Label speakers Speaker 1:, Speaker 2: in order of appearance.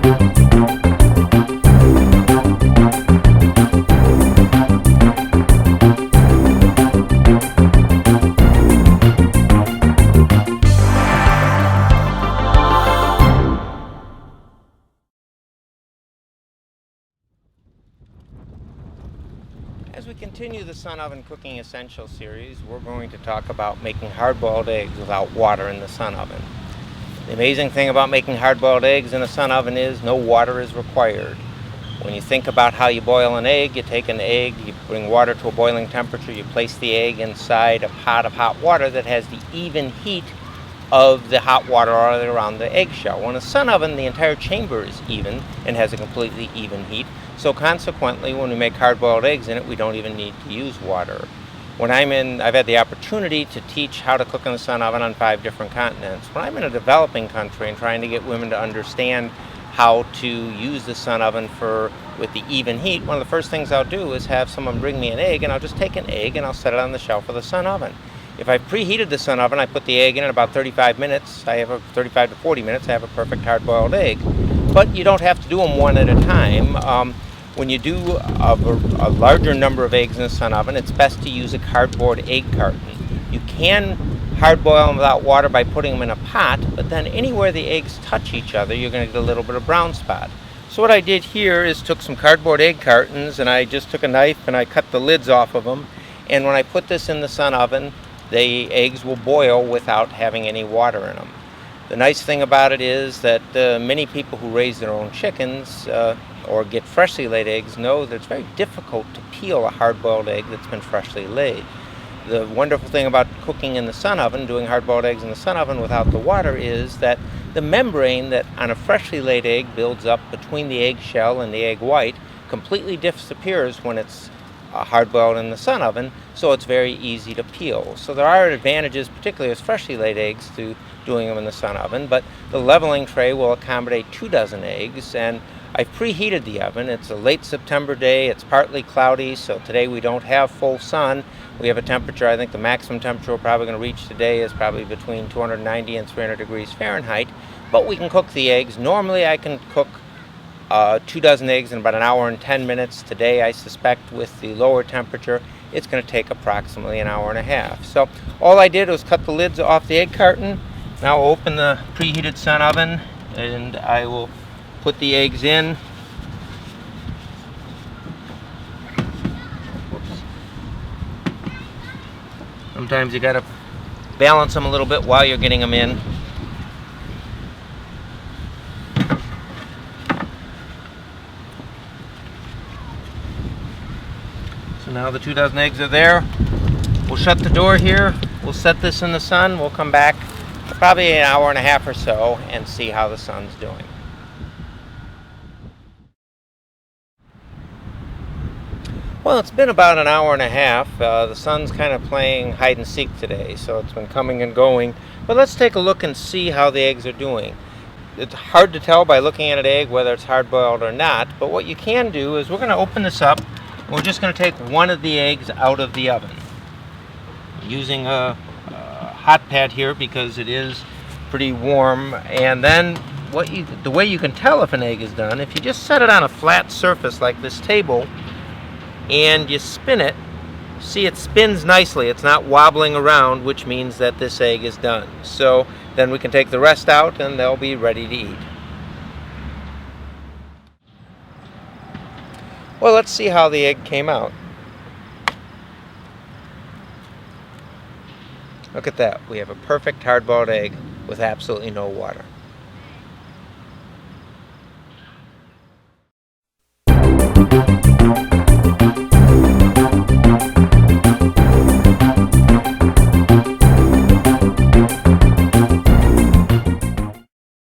Speaker 1: As we continue the Sun Oven Cooking Essentials series, we're going to talk about making hard-boiled eggs without water in the sun oven. The amazing thing about making hard-boiled eggs in a sun oven is no water is required. When you think about how you boil an egg, you take an egg, you bring water to a boiling temperature, you place the egg inside a pot of hot water that has the even heat of the hot water all around the eggshell. Well, in a sun oven, the entire chamber is even and has a completely even heat. So consequently, when we make hard-boiled eggs in it, we don't even need to use water. I've had the opportunity to teach how to cook in the sun oven on 5 different continents. When I'm in a developing country and trying to get women to understand how to use the sun oven with the even heat, one of the first things I'll do is have someone bring me an egg, and I'll just take an egg and I'll set it on the shelf of the sun oven. If I've preheated the sun oven, I put the egg in about 35 minutes. 35 to 40 minutes, I have a perfect hard-boiled egg. But you don't have to do them one at a time. When you do a larger number of eggs in the sun oven, it's best to use a cardboard egg carton. You can hard boil them without water by putting them in a pot, but then anywhere the eggs touch each other, you're going to get a little bit of brown spot. So what I did here is took some cardboard egg cartons, and I just took a knife and I cut the lids off of them. And when I put this in the sun oven, the eggs will boil without having any water in them. The nice thing about it is that many people who raise their own chickens or get freshly laid eggs know that it's very difficult to peel a hard-boiled egg that's been freshly laid. The wonderful thing about cooking in the sun oven, doing hard-boiled eggs in the sun oven without the water, is that the membrane that on a freshly laid egg builds up between the egg shell and the egg white completely disappears when it's hard-boiled in the sun oven, so it's very easy to peel. So there are advantages, particularly as freshly laid eggs, to doing them in the sun oven, but the leveling tray will accommodate 2 dozen eggs, and I've preheated the oven. It's a late September day, it's partly cloudy, so today we don't have full sun. We have a temperature, I think the maximum temperature we're probably going to reach today is probably between 290 and 300 degrees Fahrenheit, but we can cook the eggs. Normally I can cook 2 dozen eggs in about an hour and 10 minutes. Today, I suspect with the lower temperature, it's going to take approximately an hour and a half. So all I did was cut the lids off the egg carton. Now I'll open the preheated sun oven and I will put the eggs in. Whoops. Sometimes you got to balance them a little bit while you're getting them in. So now the 2 dozen eggs are there. We'll shut the door here. We'll set this in the sun. We'll come back probably an hour and a half or so and see how the sun's doing. Well, it's been about an hour and a half. The sun's kind of playing hide and seek today, so it's been coming and going. But let's take a look and see how the eggs are doing. It's hard to tell by looking at an egg whether it's hard-boiled or not, but what you can do is we're going to open this up. We're just going to take one of the eggs out of the oven. Using a hot pad here because it is pretty warm, and then the way you can tell if an egg is done, if you just set it on a flat surface like this table and you spin it, see it spins nicely, it's not wobbling around, which means that this egg is done. So then we can take the rest out and they'll be ready to eat. Well, let's see how the egg came out. Look at that. We have a perfect hard-boiled egg with absolutely no water.